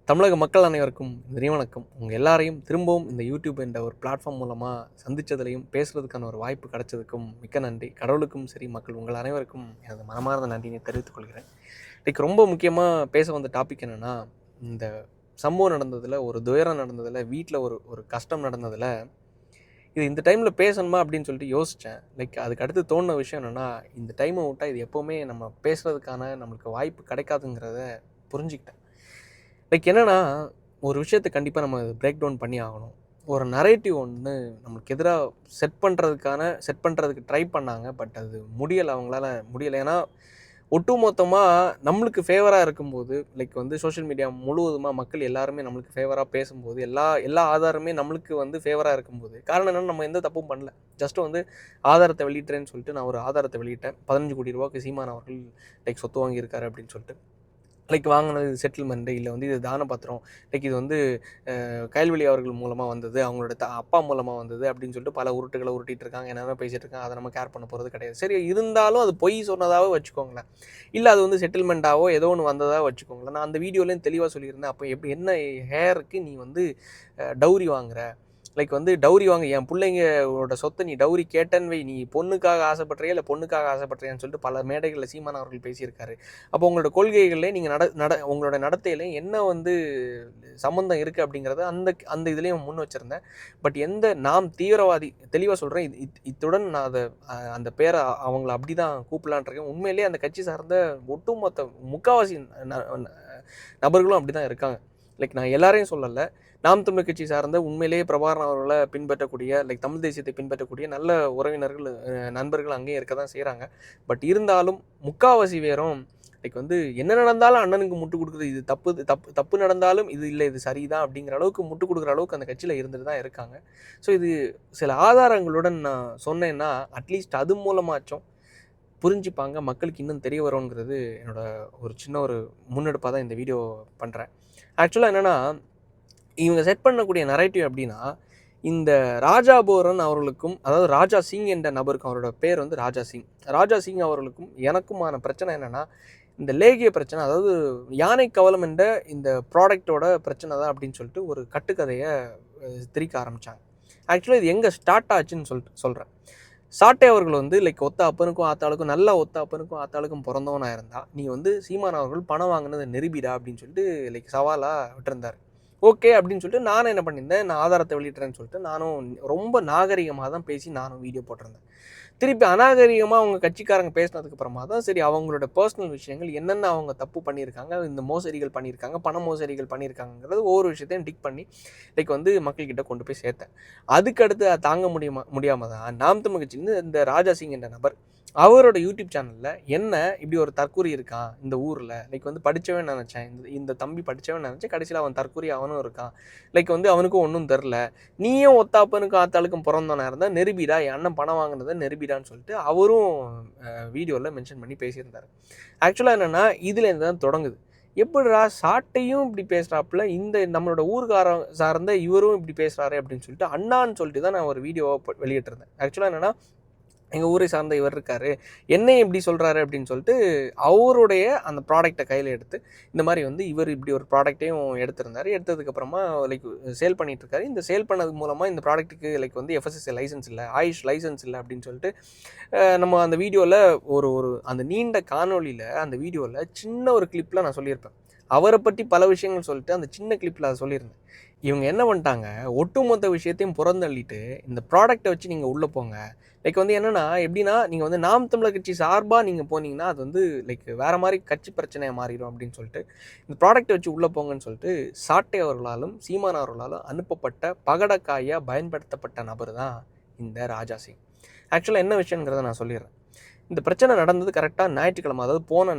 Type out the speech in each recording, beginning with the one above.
தமிழக மக்கள் அனைவருக்கும் இனிய வணக்கம். உங்கள் எல்லாரையும் திரும்பவும் இந்த யூடியூப் என்ற ஒரு பிளாட்ஃபார்ம் மூலமாக சந்தித்ததுலையும் பேசுகிறதுக்கான ஒரு வாய்ப்பு கிடைச்சதுக்கும் மிக்க நன்றி. கடவுளுக்கும் சரி, மக்கள் உங்கள் அனைவருக்கும் எனது மனமார்ந்த நன்றியை தெரிவித்துக் கொள்கிறேன். இன்றைக்கி ரொம்ப முக்கியமாக பேச வந்த டாபிக் என்னென்னா, இந்த சம்பவம் நடந்ததில், ஒரு துயரம் நடந்ததில், வீட்டில் ஒரு கஷ்டம் நடந்ததில், இது இந்த டைமில் பேசணுமா அப்படின்னு சொல்லிட்டு யோசித்தேன். அதுக்கு அடுத்து தோணுன விஷயம் என்னென்னா, இந்த டைமை விட்டால் இது எப்போவுமே நம்ம பேசுகிறதுக்கான நம்மளுக்கு வாய்ப்பு கிடைக்காதுங்கிறத புரிஞ்சுக்கிட்டேன். என்னென்னா, ஒரு விஷயத்தை கண்டிப்பாக நம்ம பிரேக் டவுன் பண்ணி ஆகணும். ஒரு நரேட்டிவ் ஒன்று நம்மளுக்கு எதிராக செட் பண்ணுறதுக்கு ட்ரை பண்ணாங்க. பட் அது முடியலை, அவங்களால முடியலை. ஏன்னா ஒட்டுமொத்தமாக நம்மளுக்கு ஃபேவராக இருக்கும்போது, சோஷியல் மீடியா முழுவதுமாக மக்கள் எல்லாருமே நம்மளுக்கு ஃபேவராக பேசும்போது, எல்லா ஆதாரமே நம்மளுக்கு ஃபேவராக இருக்கும்போது, காரணம் என்னென்னா, நம்ம எந்த தப்பும் பண்ணல. ஜஸ்ட்டு ஆதாரத்தை வெளியிட்டேன்னு சொல்லிட்டு நான் ஒரு ஆதாரத்தை வெளியிட்டேன். 15 கோடி ரூபாய்க்கு சீமான் அவர்கள் சொத்து வாங்கியிருக்காரு அப்படின்னு சொல்லிட்டு. வாங்கினது செட்டில்மெண்ட்டு, இல்லை இது தான பத்திரம், இது கயல்வெளி அவர்கள் மூலமாக வந்தது, அவங்களோட அப்பா மூலமாக வந்தது அப்படின்னு சொல்லிட்டு பல உருட்டுகளை உருட்டிகிட்டு இருக்காங்க. என்னென்ன பேசிகிட்டு இருக்காங்க, அதை நம்ம கேர் பண்ண போகிறது கிடையாது. சரி, இருந்தாலும் அது பொய் சொன்னதாகவே வச்சுக்கோங்களேன், இல்லை அது செட்டில்மெண்ட்டாவோ ஏதோ ஒன்று வந்ததாக வச்சுக்கோங்களேன். நான் அந்த வீடியோலேயும் தெளிவாக சொல்லியிருந்தேன். அப்போ என்ன ஹேருக்கு நீ டவுரி வாங்குற, டவுரி வாங்க, என் பிள்ளைங்களோட சொத்தை நீ டவுரி கேட்டன்னு வை, நீ பொண்ணுக்காக ஆசைப்பட்றியா இல்லை பொண்ணுக்காக ஆசைப்பட்றியான்னு சொல்லிட்டு பல மேடைகளில் சீமான் அவர்கள் பேசியிருக்காரு. அப்போ உங்களோட கொள்கைகளே நீங்கள் உங்களோட நடத்தையிலே என்ன சம்மந்தம் இருக்குது அப்படிங்கிறத அந்த இதுலேயும் முன் வச்சுருந்தேன். பட் நாம் தீவிரவாதி, தெளிவாக சொல்கிறேன், இத்துடன் நான் அந்த பேரை அவங்கள அப்படி தான் கூப்பிடலான்றிருக்கேன். உண்மையிலேயே அந்த கட்சி சார்ந்த ஒட்டுமொத்த முக்கால்வாசி நபர்களும் அப்படி தான் இருக்காங்க. நான் எல்லாரையும் சொல்லலை. நாம் தமிழர் கட்சி சார்ந்த உண்மையிலேயே பிரபாகரன் அவர்களை பின்பற்றக்கூடிய, தமிழ் தேசியத்தை பின்பற்றக்கூடிய நல்ல உறவினர்கள், நண்பர்கள் அங்கேயும் இருக்க தான் செய்கிறாங்க. பட் இருந்தாலும் முக்கால்வாசி பேரும் என்ன நடந்தாலும் அண்ணனுக்கு முட்டு கொடுக்குறது, இது தப்பு நடந்தாலும் இது இல்லை, இது சரிதான் அப்படிங்கிற அளவுக்கு முட்டு கொடுக்குற அளவுக்கு அந்த கட்சியில் இருந்துட்டு தான் இருக்காங்க. ஸோ இது சில ஆதாரங்களுடன் நான் சொன்னேன்னா அட்லீஸ்ட் அது மூலமாச்சும் புரிஞ்சுப்பாங்க, மக்களுக்கு இன்னும் தெரிய வரும்ங்கிறது என்னோட ஒரு சின்ன ஒரு முன்னெடுப்பாக தான் இந்த வீடியோ பண்ணுறேன். ஆக்சுவலாக என்னென்னா, இவங்க செட் பண்ணக்கூடிய நரேட்டிவ் அப்படின்னா, இந்த ராஜா போரன் அவர்களுக்கும், அதாவது ராஜா சிங் என்ற நபருக்கும், அவரோட பேர் ராஜா சிங் அவர்களுக்கும் எனக்குமான பிரச்சனை என்னென்னா, இந்த லேகிய பிரச்சனை, அதாவது யானை கவலம் என்ற இந்த ப்ராடக்டோட பிரச்சனை தான் அப்படின்னு சொல்லிட்டு ஒரு கட்டுக்கதையை திரிக்க ஆரம்பித்தாங்க. ஆக்சுவலாக இது எங்கே ஸ்டார்ட் ஆச்சுன்னு சொல்கிறேன். சாட்டை அவர்கள் ஒத்த அப்பனுக்கும் ஆத்தாளுக்கும், நல்ல ஒத்த அப்பனுக்கும் ஆத்தாளுக்கும் பிறந்தவனாக இருந்தால், நீ சீமான் அவர்கள் பணம் வாங்கினதை நிரூபிடா அப்படின்னு சொல்லிட்டு சவாலாக விட்டுருந்தார். ஓகே அப்படின்னு சொல்லிட்டு நானும் என்ன பண்ணியிருந்தேன், நான் ஆதாரத்தை வெளியிட்டுறேன்னு சொல்லிட்டு நானும் ரொம்ப நாகரிகமாக தான் பேசி நானும் வீடியோ போட்டிருந்தேன். திருப்பி அநாகரிகமாக அவங்க கட்சிக்காரங்க பேசினதுக்கப்புறமா தான் சரி, அவங்களோட பர்சனல் விஷயங்கள் என்னென்ன அவங்க தப்பு பண்ணியிருக்காங்க, இந்த மோசடிகள் பண்ணியிருக்காங்க, பண மோசடிகள் பண்ணியிருக்காங்கிறது ஒவ்வொரு விஷயத்தையும் டிக் பண்ணி மக்கள்கிட்ட கொண்டு போய் சேர்த்தேன். அதுக்கடுத்து தாங்க முடியாமல் தான் நாம் தமிழ் கட்சியிலேருந்து இந்த ராஜா சிங் என்ற நபர் அவரோட யூடியூப் சேனலில் என்ன இப்படி ஒரு தற்கூரி இருக்கான் இந்த ஊரில், படித்தவன் நினச்சேன், இந்த தம்பி படித்தவன் நினச்சேன், கடைசியில் அவன் தற்கூரி அவனும் இருக்கான், அவனுக்கும் ஒன்றும் தெரில, நீயும் ஒத்தாப்பனுக்கும் ஆத்தாளுக்கும் பிறந்தவனா இருந்தால் நெருபிடா, என் அண்ணன் பணம் வாங்கினதை நெருபிடான்னு சொல்லிட்டு அவரும் வீடியோவில் மென்ஷன் பண்ணி பேசியிருந்தார். ஆக்சுவலாக என்னென்னா, இதுலேருந்து தான் தொடங்குது. எப்படிடா சாட்டையும் இப்படி பேசுகிறாப்புல, இந்த நம்மளோட ஊர்காரம் சார்ந்த இவரும் இப்படி பேசுகிறாரு அப்படின்னு சொல்லிட்டு அண்ணான்னு சொல்லிட்டு தான் நான் ஒரு வீடியோவை வெளியிட்டிருந்தேன். ஆக்சுவலாக என்னென்னா, எங்கள் ஊரை சார்ந்த இவர் இருக்கார், என்னையும் இப்படி சொல்கிறாரு அப்படின்னு சொல்லிட்டு அவருடைய அந்த ப்ராடக்டை கையில் எடுத்து, இந்த மாதிரி இவர் இப்படி ஒரு ப்ராடக்டையும் எடுத்திருந்தார். எடுத்ததுக்கப்புறமா சேல் பண்ணிகிட்ருக்காரு. இந்த சேல் பண்ணது மூலமாக இந்த ப்ராடக்ட்டுக்கு எஃப்எஸ்எஸ்ஐ லைசன்ஸ் இல்லை, ஆயுஷ் லைசன்ஸ் இல்லை அப்படின்னு சொல்லிட்டு நம்ம அந்த வீடியோவில் ஒரு அந்த நீண்ட காணொலியில், அந்த வீடியோவில் சின்ன ஒரு கிளிப்பில் நான் சொல்லியிருப்பேன். அவரை பற்றி பல விஷயங்கள் சொல்லிட்டு அந்த சின்ன கிளிப்பில் அதை சொல்லியிருந்தேன். இவங்க என்ன பண்ணிட்டாங்க, ஒட்டுமொத்த விஷயத்தையும் புறந்தள்ளிட்டு இந்த ப்ராடக்டை வச்சு நீங்கள் உள்ளே போங்க. என்னென்னா, எப்படின்னா, நீங்கள் நாம் தமிழர் கட்சி சார்பாக நீங்கள் போனீங்கன்னா அது வேறு மாதிரி கட்சி பிரச்சனையாக மாறிடும் அப்படின்னு சொல்லிட்டு இந்த ப்ராடக்டை வச்சு உள்ளே போங்கன்னு சொல்லிட்டு சாட்டை அவர்களாலும் சீமான் அவர்களாலும் அனுப்பப்பட்ட பகடக்காயாக பயன்படுத்தப்பட்ட நபர் தான் இந்த ராஜா சிங். ஆக்சுவலாக என்ன விஷயங்கிறத நான் சொல்லிடுறேன். இந்த பிரச்சனை நடந்தது கரெக்டாக ஞாயிற்றுக்கிழமை, அதாவது போன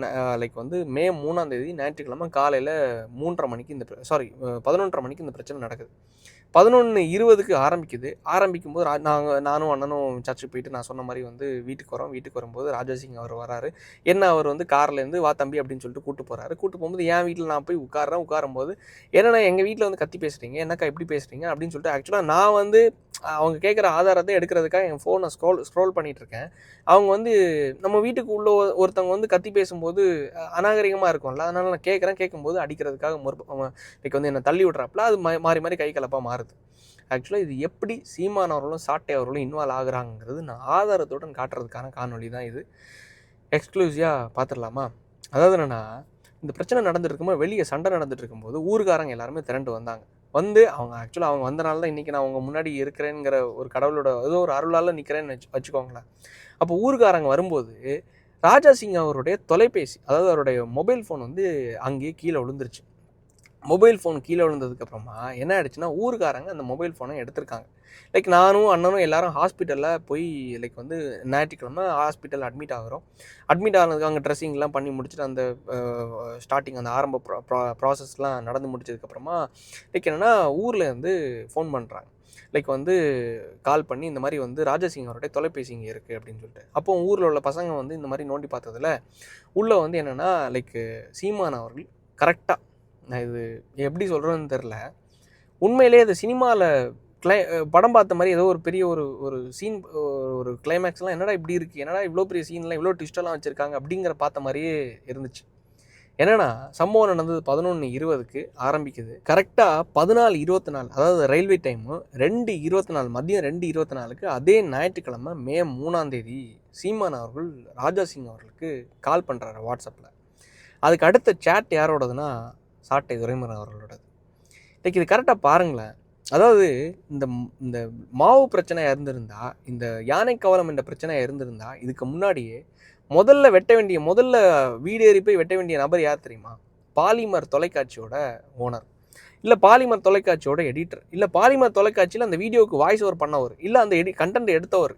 மே 3ஆம் தேதி ஞாயிற்றுக்கிழமை காலையில் 3:30 மணிக்கு 11:30 மணிக்கு இந்த பிரச்சனை நடக்குது. 11:20க்கு ஆரம்பிக்கும்போது நானும் அண்ணனும் சர்ச்சுக்கு போயிட்டு நான் சொன்ன மாதிரி வீட்டுக்கு வரும்போது ராஜா சிங் அவர் வராரு. அவர் கார்லேருந்து வா தம்பி அப்படின்னு சொல்லிட்டு கூப்பிட்டு போகும்போது என் வீட்டில் நான் போய் உட்காரும்போது, என்னென்னா எங்கள் வீட்டில் கத்தி பேசுகிறீங்க, என்னக்கா எப்படி பேசுகிறீங்க அப்படின்னு சொல்லிட்டு, ஆக்சுவலாக நான் அவங்க கேட்குற ஆதாரத்தை எடுக்கிறதுக்காக என் ஃபோனை ஸ்க்ரோல் பண்ணிகிட்ருக்கேன். அவங்க நம்ம வீட்டுக்கு உள்ள ஒருத்தவங்க வந்து கத்தி பேசும்போது அநாகரிகமாக இருக்கும்ல, அதனால் நான் கேட்கும்போது அடிக்கிறதுக்காக லைக் வந்து என்னை தள்ளி விட்றாப்புல, அது மாறி மாறி கை கலப்பாக மாறுது. ஆக்சுவலாக இது எப்படி சீமான் அவர்களும் சாட்டை அவர்களும் இன்வால்வ் ஆகுறாங்கிறது நான் ஆதாரத்துடன் காட்டுறதுக்கான காணொலி தான் இது. எக்ஸ்க்ளூசிவாக பார்த்துடலாமா? அதாவது என்னென்னா, இந்த பிரச்சனை நடந்துட்டு இருக்கும்போது, வெளியே சண்டை நடந்துட்டு இருக்கும்போது ஊருக்காரங்க எல்லாருமே திரண்டு வந்தாங்க. வந்து அவங்க வந்தனால தான் இன்றைக்கி நான் அவங்க முன்னாடி இருக்கிறேங்கிற ஒரு கடவுளோட ஏதோ ஒரு அருளால் நிற்கிறேன்னு வச்சுக்கோங்களேன். அப்போ ஊருக்காரங்க வரும்போது ராஜா சிங் அவருடைய தொலைபேசி, அதாவது அவருடைய மொபைல் ஃபோன் வந்து அங்கேயே கீழே விழுந்துருச்சு. மொபைல் ஃபோன் கீழே விழுந்ததுக்கப்புறமா என்ன ஆகிடுச்சுன்னா, ஊருக்காரங்க அந்த மொபைல் ஃபோனை எடுத்திருக்காங்க. லைக் நானும் அண்ணனும் எல்லோரும் ஹாஸ்பிட்டலில் போய் லைக் வந்து ஞாயிற்றுக்கிழமை ஹாஸ்பிட்டல் அட்மிட் ஆகிறோம். அட்மிட் ஆனதுக்கு அங்கே ட்ரெஸ்ஸிங்லாம் பண்ணி முடிச்சுட்டு அந்த ஸ்டார்டிங் அந்த ஆரம்ப ப்ராசஸ்லாம் நடந்து முடிச்சதுக்கப்புறமா லைக் என்னென்னா ஊரில் இருந்து ஃபோன் பண்ணுறாங்க. லைக் வந்து கால் பண்ணி இந்த மாதிரி வந்து ராஜாசிங் அவருடைய தொலைபேசி இங்கே இருக்குது அப்படின்னு சொல்லிட்டு. அப்போ ஊரில் உள்ள பசங்க வந்து இந்த மாதிரி நோண்டி பார்த்ததில் உள்ளே வந்து என்னென்னா லைக் சீமான் அவர்கள் கரெக்டாக, நான் இது எப்படி சொல்கிறேன்னு தெரில, உண்மையிலே அது சினிமாவில் படம் பார்த்த மாதிரி ஏதோ ஒரு பெரிய ஒரு சீன், ஒரு கிளைமேக்ஸ்லாம் என்னடா இப்படி இருக்குது, என்னடா இவ்வளோ பெரிய சீன்லாம் இவ்வளோ ட்விஸ்டெல்லாம் வச்சுருக்காங்க அப்படிங்கிற பார்த்த மாதிரியே இருந்துச்சு. என்னென்னா சம்பவம் நடந்தது 11:20க்கு ஆரம்பிக்குது. கரெக்டாக 14:24, அதாவது ரயில்வே டைமு 2:24, மதியம் 2:24க்கு அதே ஞாயிற்றுக்கிழமை மே 3 சீமான் அவர்கள் ராஜா சிங் அவர்களுக்கு கால் பண்ணுறாரு வாட்ஸ்அப்பில். அதுக்கு அடுத்த சேட் யாரோடதுன்னா சாட்டை துரைமுருகன் அவர்களோடது. லைக் இது கரெக்டாக பாருங்களேன். அதாவது இந்த மாவு பிரச்சனையாக இருந்திருந்தா, இந்த யானை கவலம் என்ற பிரச்சனையாக இருந்திருந்தா, இதுக்கு முன்னாடியே முதல்ல வீடு ஏறி போய் வெட்ட வேண்டிய நபர் யார் தெரியுமா? பாலிமர் தொலைக்காட்சியோட ஓனர், இல்லை பாலிமர் தொலைக்காட்சியோட எடிட்டர், இல்லை பாலிமர் தொலைக்காட்சியில் அந்த வீடியோவுக்கு வாய்ஸ் ஓவர் பண்ணவர், இல்லை அந்த கண்டென்ட் எடுத்தவர்.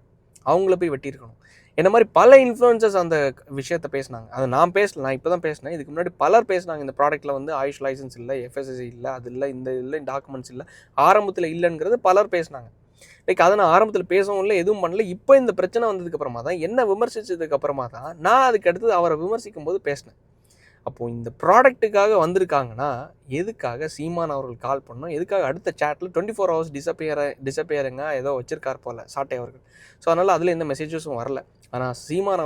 அவங்கள போய் வெட்டியிருக்கணும். என்ன மாதிரி பல இன்ஃப்ளூயன்சர்ஸ் அந்த விஷயத்த பேசினாங்க. அதை நான் பேசல, நான் இப்போ தான் பேசினேன். இதுக்கு முன்னாடி பலர் பேசினாங்க. இந்த ப்ராடக்ட்டில் வந்து ஆயுஷ் லைசன்ஸ் இல்லை, FSSAI இல்லை, அது இல்லை, இந்த இல்லை, டாக்குமெண்ட்ஸ் இல்லை, ஆரம்பத்தில் இல்லைங்கிறது பலர் பேசினாங்க. லைக் அதை நான் ஆரம்பத்தில் பேசவும் இல்லை, எதுவும் பண்ணல. இப்போ இந்த பிரச்சனை வந்ததுக்கப்புறமா தான், என்ன விமர்சித்ததுக்கப்புறமா தான் நான் அதுக்கு அடுத்து அவரை விமர்சிக்கும் போது பேசினேன். அப்போது இந்த ப்ராடக்ட்டுக்காக வந்திருக்காங்கன்னா எதுக்காக சீமான் அவர்கள் கால் பண்ணோம், எதுக்காக அடுத்த சேட்டில் 24 hours டிஸப்பியரிங்க ஏதோ வச்சுருக்கார் போல் சாட்டை அவர்கள். ஸோ அதனால் அதில் எந்த மெசேஜஸும் வரல. ஆனால் சீமான்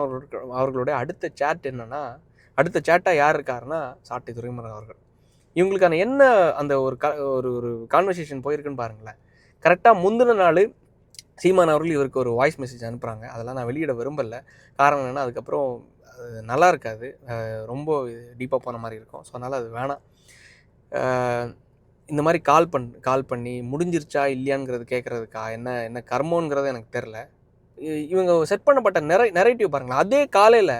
அவர்களுடைய அடுத்த சேட் என்னென்னா, அடுத்த சேட்டாக யார் இருக்காருன்னா சாட்டை துரைமுருகன் அவர்கள். இவங்களுக்கான என்ன அந்த ஒரு கான்வர்சேஷன் போயிருக்குன்னு பாருங்களேன். கரெக்டாக முந்தின நாள் சீமான் அவர்கள் இவருக்கு ஒரு வாய்ஸ் மெசேஜ் அனுப்புகிறாங்க. அதெல்லாம் நான் வெளியிட விரும்பலை. காரணம் என்னென்னா அதுக்கப்புறம் நல்லா இருக்காது, ரொம்ப டீப்பாக போன மாதிரி இருக்கும். ஸோ அதனால் அது வேணாம். இந்த மாதிரி கால் பண்ணி முடிஞ்சிருச்சா இல்லையாங்கிறது கேட்குறதுக்கா என்ன கர்மங்கிறது எனக்கு தெரில. இவங்க செட் பண்ணப்பட்ட நெரேட்டிவ் பாருங்களேன். அதே காலையில்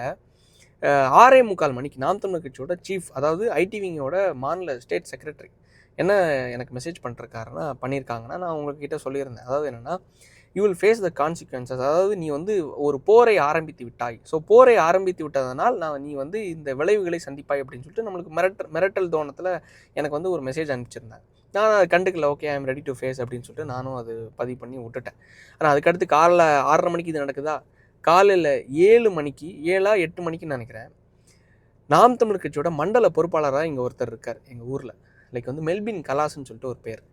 6:45 மணிக்கு நாம் தமிழர் கட்சியோட சீஃப், அதாவது ஐடிவிங்கோட மாநில ஸ்டேட் செக்ரட்டரி என்ன எனக்கு மெசேஜ் பண்ணியிருக்காங்கன்னா, நான் உங்கள்கிட்ட சொல்லியிருந்தேன். அதாவது என்னென்னா, you will face the consequences. அதாவது நீ வந்து ஒரு போரை ஆரம்பித்து விட்டாய். ஸோ போரை ஆரம்பித்து விட்டதனால் நீ வந்து இந்த விளைவுகளை சந்திப்பாய் அப்படின்னு சொல்லிட்டு நம்மளுக்கு மிரட்டல் தோணத்தில் எனக்கு வந்து ஒரு மெசேஜ் அனுப்பிச்சிருந்தேன். நான் அதை கண்டுக்கல. Okay, I am ready to face அப்படின்னு சொல்லிட்டு நானும் அது பதிவு பண்ணி விட்டுட்டேன். ஆனால் அதுக்கடுத்து காலைல 6:30 மணிக்கு இது நடக்குதா, காலையில் 7 மணிக்கு 8 மணிக்குன்னு நினைக்கிறேன், நாம் தமிழர் கட்சியோட மண்டல பொறுப்பாளராக இங்கே ஒருத்தர் இருக்கார் எங்கள் ஊரில். லைக் வந்து மெல்பின் கலாஸ்ன்னு சொல்லிட்டு ஒரு பேர்.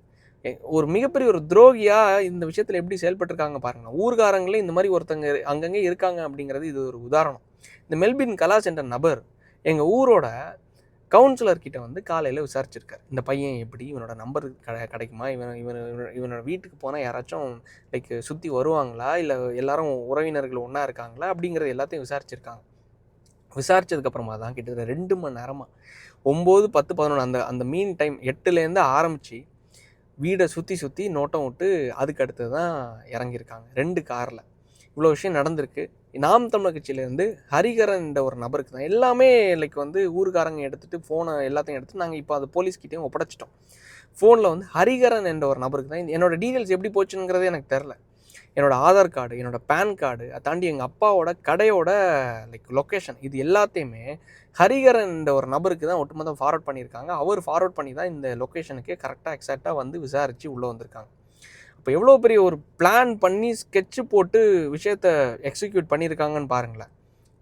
ஒரு மிகப்பெரிய ஒரு துரோகியாக இந்த விஷயத்தில் எப்படி செயல்பட்டுருக்காங்க பாருங்கள். ஊர்காரங்களே இந்த மாதிரி ஒருத்தங்க அங்கங்கே இருக்காங்க அப்படிங்கிறது இது ஒரு உதாரணம். இந்த மெல்பின் கலாஸ் என்ற நபர் எங்கள் ஊரோட கவுன்சிலர்கிட்ட வந்து காலையில் விசாரிச்சிருக்கார். இந்த பையன் எப்படி, இவனோட நம்பர் கிடைக்குமா, இவனோட வீட்டுக்கு போனால் யாராச்சும் லைக் சுற்றி வருவாங்களா, இல்லை எல்லாரும் உறவினர்கள் ஒன்றா இருக்காங்களா அப்படிங்கிறது எல்லாத்தையும் விசாரிச்சிருக்காங்க. விசாரித்ததுக்கப்புறமா தான் கிட்டத்தட்ட 2 மணி நேரமாக 9, 10, 11 அந்த மீன் டைம் 8லேருந்து ஆரம்பித்து வீடை சுற்றி நோட்டம் விட்டு அதுக்கு அடுத்து தான் இறங்கியிருக்காங்க 2 காரில். இவ்வளோ விஷயம் நடந்திருக்கு. நாம் தமிழர் கட்சியிலேருந்து ஹரிகரன் என்ற ஒரு நபருக்கு தான் எல்லாமே லைக் வந்து ஊருக்காரங்க எடுத்துகிட்டு ஃபோனை எல்லாத்தையும் எடுத்துகிட்டு நாங்கள் இப்போ அது போலீஸ்கிட்டையும் ஒப்படைச்சிட்டோம். ஃபோனில் வந்து ஹரிகரன் என்ற ஒரு நபருக்கு தான் என்னோடய டீட்டெயில்ஸ் எப்படி போச்சுங்கிறதே எனக்கு தெரில. என்னோடய ஆதார் கார்டு, என்னோடய பேன் கார்டு, அதை தாண்டி எங்கள் அப்பாவோட கடையோட லைக் லொக்கேஷன், இது எல்லாத்தையுமே ஹரிகரன் என்ற ஒரு நபருக்கு தான் ஒட்டுமொத்தம் ஃபார்வர்ட் பண்ணியிருக்காங்க. அவர் ஃபார்வர்ட் பண்ணி தான் இந்த லொக்கேஷனுக்கு கரெக்டாக எக்ஸாக்டாக வந்து விசாரித்து உள்ளே வந்திருக்காங்க. இப்போ எவ்வளோ பெரிய ஒரு பிளான் பண்ணி ஸ்கெட்சு போட்டு விஷயத்தை எக்ஸிக்யூட் பண்ணியிருக்காங்கன்னு பாருங்களேன்.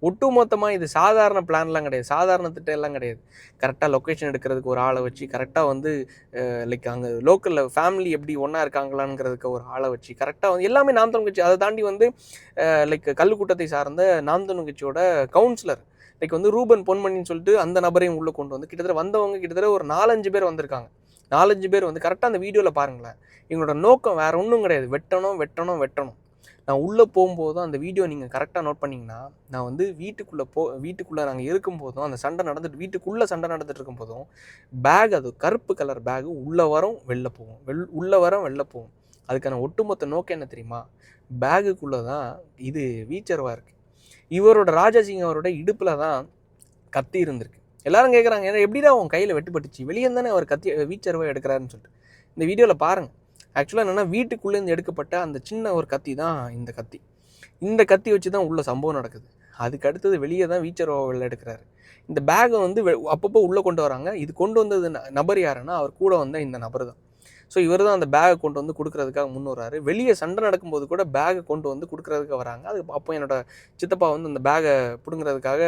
ஒட்டுமொத்தமாக இது சாதாரண பிளான்லாம் கிடையாது, சாதாரண திட்டம் எல்லாம் கிடையாது. கரெக்டாக லொக்கேஷன் எடுக்கிறதுக்கு ஒரு ஆளை வச்சு, கரெக்டாக வந்து லைக் அங்கே லோக்கலில் ஃபேமிலி எப்படி ஒன்றா இருக்காங்களாங்கிறதுக்கு ஒரு ஆளை வச்சு, கரெக்டாக வந்து எல்லாமே நாம் தமிழ் கட்சி. அதை தாண்டி வந்து லைக் கல்லுக்கூட்டத்தை சார்ந்த நாம் தமிழ் கட்சியோட கவுன்சிலர் லைக் வந்து ரூபன் பொன்மணின்னு சொல்லிட்டு அந்த நபரையும் உள்ளே கொண்டு வந்து கிட்டத்தட்ட வந்தவங்க கிட்டத்தட்ட ஒரு 4-5 பேர் வந்திருக்காங்க. 4-5 பேர் வந்து கரெக்டாக அந்த வீடியோவில் பாருங்களேன். எங்களோட நோக்கம் வேறு ஒன்றும் கிடையாது, வெட்டணும் வெட்டணும் வெட்டணும். நான் உள்ளே போகும்போது அந்த வீடியோ நீங்கள் கரெக்டாக நோட் பண்ணிங்கன்னா, நான் வந்து வீட்டுக்குள்ளே நாங்கள் இருக்கும்போதும் அந்த சண்டை நடந்துட்டு வீட்டுக்குள்ளே சண்டை நடந்துட்டு இருக்கும்போதும் பேக், அது கருப்பு கலர் பேகு உள்ளே வரும் வெளில போகும், உள்ளே வரும் வெளில போகும். அதுக்கான ஒட்டுமொத்த நோக்கம் என்ன தெரியுமா? பேகுக்குள்ளே தான் இது வீச்சர்வாக இருக்குது. இவரோட ராஜாசிங் அவரோட இடுப்பில் தான் கத்தி இருந்திருக்கு. எல்லாரும் கேட்குறாங்க, ஏன்னா எப்படிதான் அவன் கையில் வெட்டுப்பட்டுச்சு, வெளியே தானே அவர் கத்தி வீச்சர்வாக எடுக்கிறாருன்னு சொல்லிட்டு. இந்த வீடியோவில் பாருங்கள். ஆக்சுவலாக என்னென்னா வீட்டுக்குள்ளேருந்து எடுக்கப்பட்ட அந்த சின்ன ஒரு கத்தி தான் இந்த கத்தி. இந்த கத்தி வச்சு தான் உள்ள சம்பவம் நடக்குது. அதுக்கு அடுத்தது வெளியே தான் வீச்சர்வாவில் எடுக்கிறாரு. இந்த பேகை வந்து அப்பப்போ உள்ளே கொண்டு வராங்க. இது கொண்டு வந்தது நபர் யாருன்னா அவர் கூட வந்த இந்த நபர் தான். ஸோ இவர் தான் அந்த பேகை கொண்டு வந்து கொடுக்குறதுக்காக முன் வர்றாரு. வெளியே சண்டை நடக்கும்போது கூட பேகை கொண்டு வந்து கொடுக்குறதுக்கு வராங்க. அது அப்போ என்னோட சித்தப்பா வந்து அந்த பேகை பிடுங்கிறதுக்காக,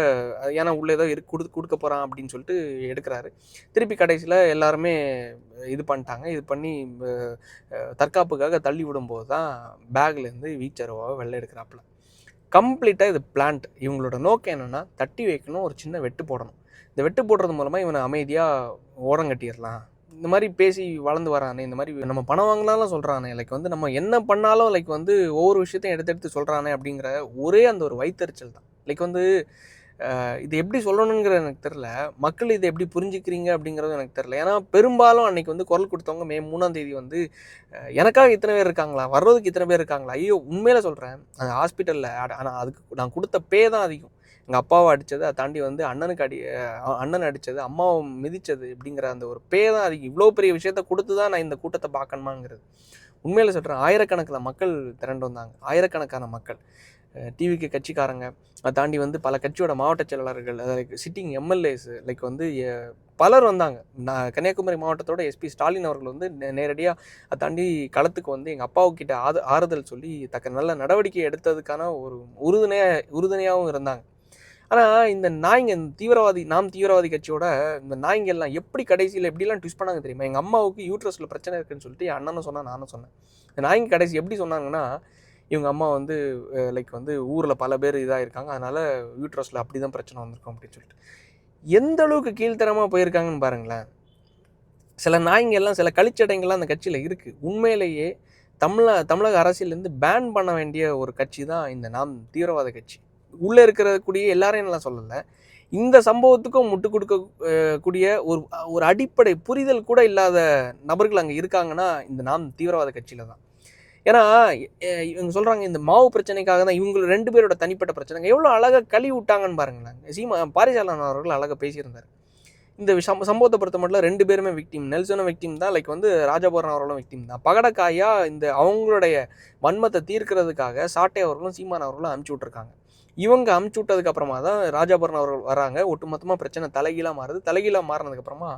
ஏன்னா உள்ளே ஏதோ கொடுக்க போகிறான் அப்படின்னு சொல்லிட்டு எடுக்கிறாரு. திருப்பி கடைசியில் எல்லாருமே இது பண்ணிட்டாங்க. இது பண்ணி தற்காப்புக்காக தள்ளி விடும்போது தான் பேக்லேருந்து வீச்சர்வாவை வெளில எடுக்கிறாப்புல. கம்ப்ளீட்டாக இது பிளான்ட். இவங்களோட நோக்கம் என்னென்னா தட்டி வைக்கணும், ஒரு சின்ன வெட்டு போடணும். இந்த வெட்டு போடுறது மூலமாக இவனை அமைதியாக ஓரங்கட்டிடலாம். இந்த மாதிரி பேசி வளர்ந்து வரானே, இந்த மாதிரி நம்ம பணம் வாங்கினாலும் சொல்கிறானே, லைக் வந்து நம்ம என்ன பண்ணாலும் லைக் வந்து ஒவ்வொரு விஷயத்தையும் எடுத்து சொல்கிறானே அப்படிங்கிற ஒரே அந்த ஒரு வைத்தறிச்சல் தான். லைக் வந்து இது எப்படி சொல்லணுங்கிறது எனக்கு தெரில. மக்கள் இதை எப்படி புரிஞ்சுக்கிறீங்க அப்படிங்கிறது எனக்கு தெரில. ஏன்னா பெரும்பாலும் அன்றைக்கி வந்து குரல் கொடுத்தவங்க மே 3ஆம் தேதி வந்து எனக்காக இத்தனை பேர் இருக்காங்களா, வர்றதுக்கு இத்தனை பேர் இருக்காங்களா, ஐயோ உண்மையில சொல்கிறேன். அந்த ஹாஸ்பிட்டலில் ஆனால் அதுக்கு நான் கொடுத்த பே தான் அதிகம். எங்கள் அப்பாவை அடித்தது, அதை தாண்டி வந்து அண்ணன் அடித்தது, அம்மாவை மிதித்தது இப்படிங்கிற அந்த ஒரு பே தான் அதிகம். இவ்வளோ பெரிய விஷயத்த கொடுத்து தான் நான் இந்த கூட்டத்தை பார்க்கணுமாங்கிறது. உண்மையில் சொல்கிறேன். ஆயிரக்கணக்கில் மக்கள் திரண்டு வந்தாங்க, ஆயிரக்கணக்கான மக்கள். டிவிக்கு கட்சிக்காரங்க, அதை தாண்டி வந்து பல கட்சியோட மாவட்ட செயலாளர்கள், லைக் சிட்டிங் எம்எல்ஏஸ், லைக் வந்து பலர் வந்தாங்க. நான் கன்னியாகுமரி மாவட்டத்தோட எஸ்பி ஸ்டாலின் அவர்கள் வந்து நேரடியாக அதை தாண்டி களத்துக்கு வந்து எங்கள் அப்பாவுக்கிட்ட ஆறுதல் சொல்லி தக்க நல்ல நடவடிக்கை எடுத்ததுக்கான ஒரு உறுதுணையாகவும் இருந்தாங்க. ஆனால் இந்த நாய்ங்க, நாம் தீவிரவாதி கட்சியோட இந்த நாய்ங்க எல்லாம் எப்படி கடைசியில் எப்படிலாம் ட்விஸ்ட் பண்ணாங்க தெரியுமா? எங்கள் அம்மாவுக்கு யூட்ரஸில் பிரச்சனை இருக்குன்னு சொல்லிட்டு என் அண்ணனும் சொன்னேன், நானும் சொன்னேன். இந்த நாய்ங்க கடைசி எப்படி சொன்னாங்கன்னா, இவங்க அம்மா வந்து லைக் வந்து ஊரில் பல பேர் இதாக இருக்காங்க, அதனால் யூட்ரஸில் அப்படி தான் பிரச்சனை வந்திருக்கும் அப்படின்னு சொல்லிட்டு. எந்த அளவுக்கு கீழ்த்தரமாக போயிருக்காங்கன்னு பாருங்களேன். சில நாய்ங்க எல்லாம், சில கழிச்சடைங்கள்லாம் அந்த கட்சியில் இருக்குது. உண்மையிலேயே தமிழக அரசியலேருந்து பேன் பண்ண வேண்டிய ஒரு கட்சி தான் இந்த நாம் தீவிரவாத கட்சி. உள்ளே இருக்கிறக்கூடிய எல்லாரையும் நல்லா சொல்லலை. இந்த சம்பவத்துக்கும் முட்டு கொடுக்க கூடிய ஒரு அடிப்படை புரிதல் கூட இல்லாத நபர்கள் அங்கே இருக்காங்கன்னா இந்த நாம் தீவிரவாத கட்சியில் தான். ஏன்னா இவங்க சொல்கிறாங்க இந்த மாவு பிரச்சனைக்காக தான், இவங்க 2 பேரோட தனிப்பட்ட பிரச்சனைங்க எவ்வளோ அழகாக கழுவி விட்டாங்கன்னு பாருங்களேன். பாரிசாலன் அவர்கள் அழகாக பேசியிருந்தார். இந்த சம்பவத்தை பொறுத்த மட்டும் 2 பேருமே விக்டிம். நெல்சனும் விக்டிம் தான், லைக் வந்து ராஜபுரம் அவர்களும் விக்டிம் தான். பகடக்காயாக இந்த அவங்களுடைய வன்மத்தை தீர்க்கிறதுக்காக சாட்டை அவர்களும் சீமான் அவர்களும் அனுப்பிச்சி விட்ருக்காங்க. இவங்க அமுச்சு விட்டதுக்கு அப்புறமா தான் ராஜாபுரம் அவர்கள் வராங்க. ஒட்டுமொத்தமாக பிரச்சனை தலைகீழாக மாறுது. தலைகீழாக மாறினதுக்கப்புறமா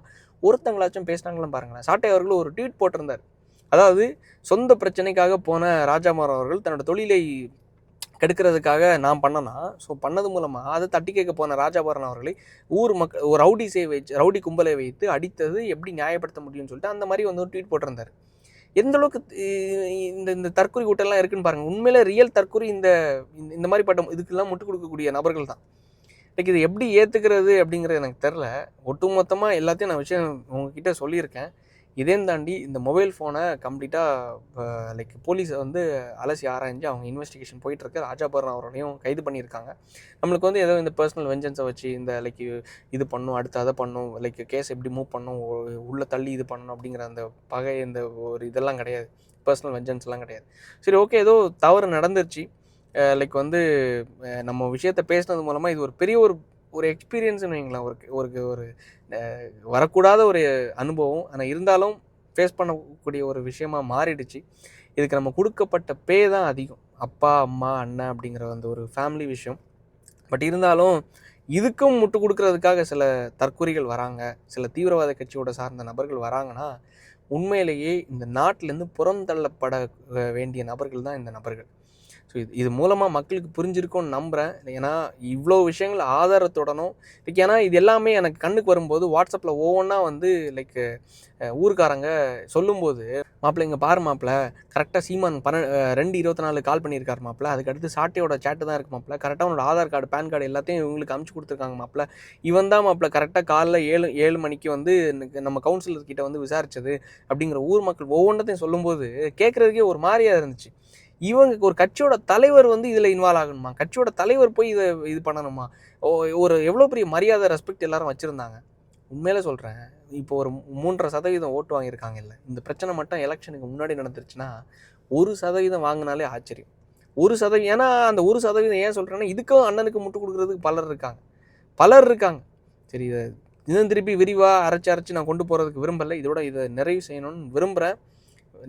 ஒருத்தங்களாச்சும் பேசினாங்களும் பாருங்களேன். சாட்டை அவர்கள் ஒரு ட்வீட் போட்டிருந்தார். அதாவது சொந்த பிரச்சனைக்காக போன ராஜாபுரம் அவர்கள் தன்னோட தொழிலை கெடுக்கிறதுக்காக நான் பண்ணனா, ஸோ பண்ணது மூலமாக அதை தட்டி கேட்க போன ராஜாபுரம் அவர்களை ஊர் மக்கள் ஒரு ரவுடி கும்பலை வைத்து அடித்தது எப்படி நியாயப்படுத்த முடியும்னு சொல்லிட்டு அந்த மாதிரி வந்து ஒரு ட்வீட் போட்டிருந்தார். எந்த அளவுக்கு இந்த தற்கொலை கூட்டெல்லாம் இருக்குன்னு பாருங்கள். உண்மையிலே ரியல் தற்கொலை இந்த மாதிரி பட்டம் இதுக்கெல்லாம் முட்டு கொடுக்கக்கூடிய நபர்கள் தான். லைக் இது எப்படி ஏற்றுக்கிறது அப்படிங்கிறது எனக்கு தெரில. ஒட்டுமொத்தமாக எல்லாத்தையும் நான் விஷயம் உங்ககிட்ட சொல்லியிருக்கேன். இதையும் தாண்டி இந்த மொபைல் ஃபோனை கம்ப்ளீட்டாக லைக் போலீஸை வந்து அலசி ஆராய்ஞ்சு அவங்க இன்வெஸ்டிகேஷன் போயிட்டுருக்கு. ராஜாபுரம் அவர்களையும் கைது பண்ணியிருக்காங்க. நம்மளுக்கு வந்து ஏதோ இந்த பர்சனல் வெஞ்சன்ஸை வச்சு இந்த லைக் இது பண்ணும், அடுத்து அதை பண்ணும், லைக் கேஸ் எப்படி மூவ் பண்ணும், உள்ளே தள்ளி இது பண்ணணும் அப்படிங்கிற அந்த பகை, இந்த ஒரு இதெல்லாம் கிடையாது. பர்சனல் வெஞ்சன்ஸ்லாம் கிடையாது. சரி, ஓகே, ஏதோ தவறு நடந்துருச்சு. லைக் வந்து நம்ம விஷயத்தை பேசுனது மூலமாக இது ஒரு பெரிய ஒரு எக்ஸ்பீரியன்ஸ்னு வைங்களேன். ஒரு வரக்கூடாத ஒரு அனுபவம். ஆனால் இருந்தாலும் ஃபேஸ் பண்ணக்கூடிய ஒரு விஷயமா மாறிடுச்சு. இதுக்கு நம்ம கொடுக்கப்பட்ட பே தான் அதிகம். அப்பா, அம்மா, அண்ணன் அப்படிங்கிற அந்த ஒரு ஃபேமிலி விஷயம். பட் இருந்தாலும் இதுக்கும் முட்டு கொடுக்கறதுக்காக சில தற்கொலைகள் வராங்க, சில தீவிரவாத கட்சியோட சார்ந்த நபர்கள் வராங்கன்னா உண்மையிலேயே இந்த நாட்டிலேருந்து புறம் தள்ளப்பட வேண்டிய நபர்கள் தான் இந்த நபர்கள். ஸோ இது மூலமாக மக்களுக்கு புரிஞ்சிருக்கும்னு நம்புகிறேன். ஏன்னா இவ்வளோ விஷயங்கள் ஆதாரத்துடனும் ஏன்னா இது எல்லாமே எனக்கு கண்ணுக்கு வரும்போது வாட்ஸ்அப்பில் ஒவ்வொன்றா வந்து லைக் ஊருக்காரங்க சொல்லும்போது, மாப்பிள்ளை இங்கே பாரு மாப்பிள்ளை, கரெக்டாக சீமான் 2:24 கால் பண்ணியிருக்காரு மாப்பிள்ளை, அதுக்கடுத்து சாட்டையோட சேட்டு தான் இருக்கு மாப்பிள்ளை, கரெக்டாக உன்னோட ஆதார் கார்டு பேன் கார்டு எல்லாத்தையும் இவங்களுக்கு அமுச்சு கொடுத்துருக்காங்க மாப்பிள்ளை, இவன் தான் மாப்பிள்ளை கரெக்டாக காலைல 7 மணிக்கு வந்து நம்ம கவுன்சிலர் கிட்ட வந்து விசாரிச்சது அப்படிங்கிற ஊர் மக்கள் ஒவ்வொன்றத்தையும் சொல்லும்போது கேட்குறதுக்கே ஒரு மாதிரியாக இருந்துச்சு. இவங்க ஒரு கட்சியோட தலைவர் வந்து இதில் இன்வால்வ் ஆகணுமா, கட்சியோட தலைவர் போய் இது பண்ணணுமா, ஒரு எவ்வளோ பெரிய மரியாதை ரெஸ்பெக்ட் எல்லாரும் வச்சுருந்தாங்க. உண்மையிலே சொல்கிறேன், இப்போ ஒரு 3.5% ஓட்டு வாங்கியிருக்காங்க. இல்லை இந்த பிரச்சனை மட்டும் எலெக்ஷனுக்கு முன்னாடி நடந்துருச்சுன்னா 1% வாங்கினாலே ஆச்சரியம். 1% ஏன்னா அந்த 1% ஏன் சொல்கிறேன்னா இதுக்கும் அண்ணனுக்கு முட்டு கொடுக்குறதுக்கு பலர் இருக்காங்க. சரி, இதை இன்னும் திருப்பி விரிவாக அரைச்சி நான் கொண்டு போகிறதுக்கு விரும்பலை. இதோட இதை நிறைவு செய்யணும்னு விரும்புகிறேன்.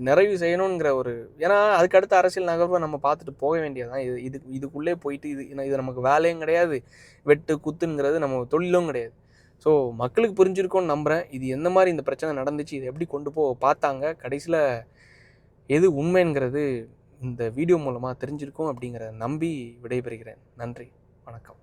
நிறைவு செய்யணுங்கிற ஒரு ஏன்னா அதுக்கு அடுத்த அரசியல் நகர்வை நம்ம பார்த்துட்டு போக வேண்டியதுதான். இதுக்குள்ளே போயிட்டு இது நமக்கு வேலையும் கிடையாது, வெட்டு குத்துங்கிறது நம்ம தொழிலும் கிடையாது. ஸோ மக்களுக்கு புரிஞ்சிருக்கும்னு நம்புகிறேன். இது எந்த மாதிரி இந்த பிரச்சனை நடந்துச்சு, இது எப்படி கொண்டு பார்த்தாங்க, கடைசியில் எது உண்மைங்கிறது இந்த வீடியோ மூலமாக தெரிஞ்சிருக்கும் அப்படிங்கிறத நம்பி விடைபெறுகிறேன். நன்றி, வணக்கம்.